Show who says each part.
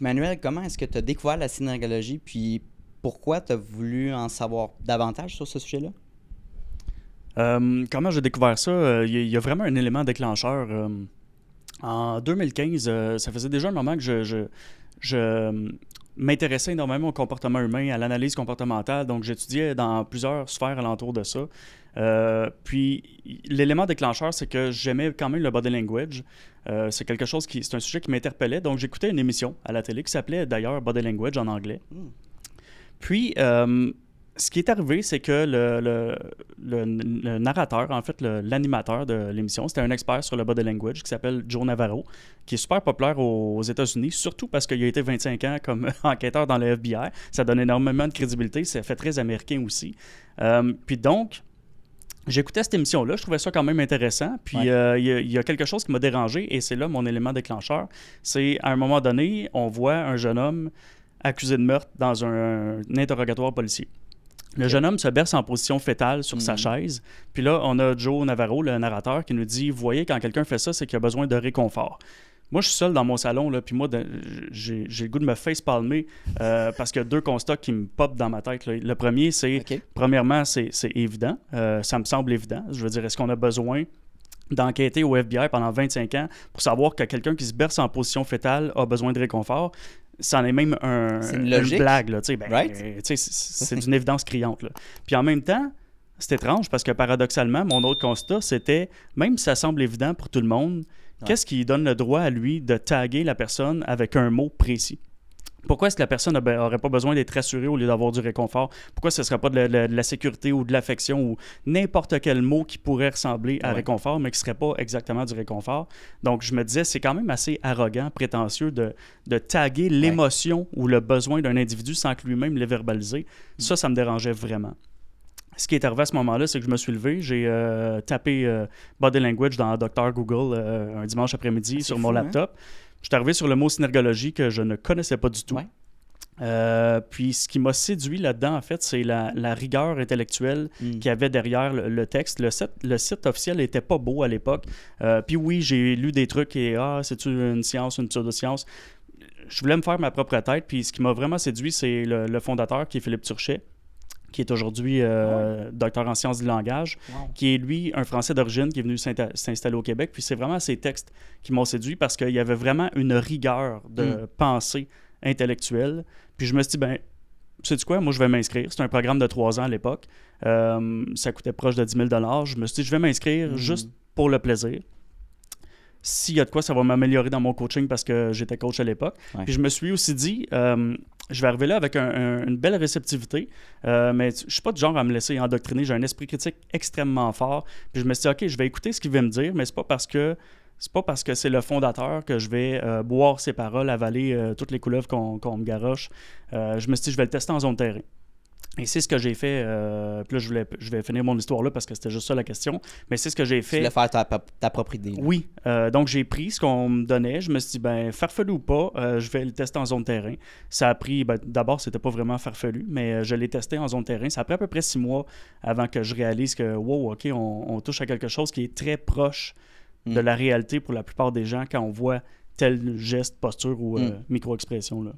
Speaker 1: Manuel, comment est-ce que tu as découvert la synergologie, puis pourquoi tu as voulu en savoir davantage sur ce sujet-là?
Speaker 2: Comment j'ai découvert ça? Il y a vraiment un élément déclencheur. En 2015, ça faisait déjà un moment que je m'intéressais énormément au comportement humain, à l'analyse comportementale. Donc, j'étudiais dans plusieurs sphères alentour de ça. Puis, l'élément déclencheur, c'est que j'aimais quand même le body language. C'est un sujet qui m'interpellait. Donc, j'écoutais une émission à la télé qui s'appelait d'ailleurs Body Language en anglais. Puis, ce qui est arrivé, c'est que le narrateur, en fait, l'animateur de l'émission, c'était un expert sur le body language qui s'appelle Joe Navarro, qui est super populaire aux États-Unis, surtout parce qu'il a été 25 ans comme enquêteur dans le FBI. Ça donne énormément de crédibilité. Ça fait très américain aussi. Puis donc, j'écoutais cette émission-là, je trouvais ça quand même intéressant. Puis il y a quelque chose qui m'a dérangé et c'est là mon élément déclencheur. C'est à un moment donné, on voit un jeune homme accusé de meurtre dans un interrogatoire policier. Le jeune homme se berce en position fétale sur sa chaise. Puis là, on a Joe Navarro, le narrateur, qui nous dit « Vous voyez, quand quelqu'un fait ça, c'est qu'il a besoin de réconfort. » Moi, je suis seul dans mon salon, là, puis moi, j'ai le goût de me face-palmer parce qu'il y a deux constats qui me popent dans ma tête, là. Le premier, c'est, premièrement, c'est évident. Ça me semble évident. Je veux dire, est-ce qu'on a besoin d'enquêter au FBI pendant 25 ans pour savoir que quelqu'un qui se berce en position fétale a besoin de réconfort? C'en est même une blague, là, c'est d'une évidence criante. Là. Puis en même temps, c'est étrange parce que paradoxalement, mon autre constat, c'était, même si ça semble évident pour tout le monde, qu'est-ce qui donne le droit à lui de taguer la personne avec un mot précis? Pourquoi est-ce que la personne n'aurait pas besoin d'être rassurée au lieu d'avoir du réconfort? Pourquoi ce ne serait pas de la sécurité ou de l'affection ou n'importe quel mot qui pourrait ressembler à réconfort, mais qui ne serait pas exactement du réconfort? Donc, je me disais, c'est quand même assez arrogant, prétentieux de taguer l'émotion ou le besoin d'un individu sans que lui-même l'ait verbalisé. Ça me dérangeait vraiment. Ce qui est arrivé à ce moment-là, c'est que je me suis levé, j'ai tapé Body Language dans Docteur Google un dimanche après-midi sur mon laptop. Je suis arrivé sur le mot synergologie que je ne connaissais pas du tout. Puis ce qui m'a séduit là-dedans, en fait, c'est la rigueur intellectuelle qu'il y avait derrière le texte. Le site officiel n'était pas beau à l'époque. Puis oui, j'ai lu des trucs et c'est-tu une science, une pseudo-science? Je voulais me faire ma propre tête. Puis ce qui m'a vraiment séduit, c'est le fondateur qui est Philippe Turchet, qui est aujourd'hui docteur en sciences du langage, qui est, lui, un Français d'origine qui est venu s'installer au Québec. Puis c'est vraiment ces textes qui m'ont séduit parce qu'il y avait vraiment une rigueur de pensée intellectuelle. Puis je me suis dit, sais-tu quoi? Moi, je vais m'inscrire. C'était un programme de 3 ans à l'époque. Ça coûtait proche de 10 000 $. Je me suis dit, je vais m'inscrire juste pour le plaisir. S'il y a de quoi, ça va m'améliorer dans mon coaching parce que j'étais coach à l'époque. Puis je me suis aussi dit, je vais arriver là avec une belle réceptivité, mais je ne suis pas du genre à me laisser endoctriner. J'ai un esprit critique extrêmement fort. Puis je me suis dit, OK, je vais écouter ce qu'il va me dire, mais c'est pas parce que c'est le fondateur que je vais boire ses paroles, avaler toutes les couleuvres qu'on me garoche. Je me suis dit, je vais le tester en zone terrain. Et c'est ce que j'ai fait. Puis là, je vais finir mon histoire là parce que c'était juste ça la question. Mais c'est ce que j'ai fait.
Speaker 1: Tu voulais faire ta propre idée. Là.
Speaker 2: Oui. Donc, j'ai pris ce qu'on me donnait. Je me suis dit, farfelu ou pas, je vais le tester en zone terrain. Ça a pris, d'abord, c'était pas vraiment farfelu, mais je l'ai testé en zone terrain. Ça a pris à peu près 6 mois avant que je réalise que, wow, OK, on touche à quelque chose qui est très proche de la réalité pour la plupart des gens quand on voit tel geste, posture ou micro-expression, là.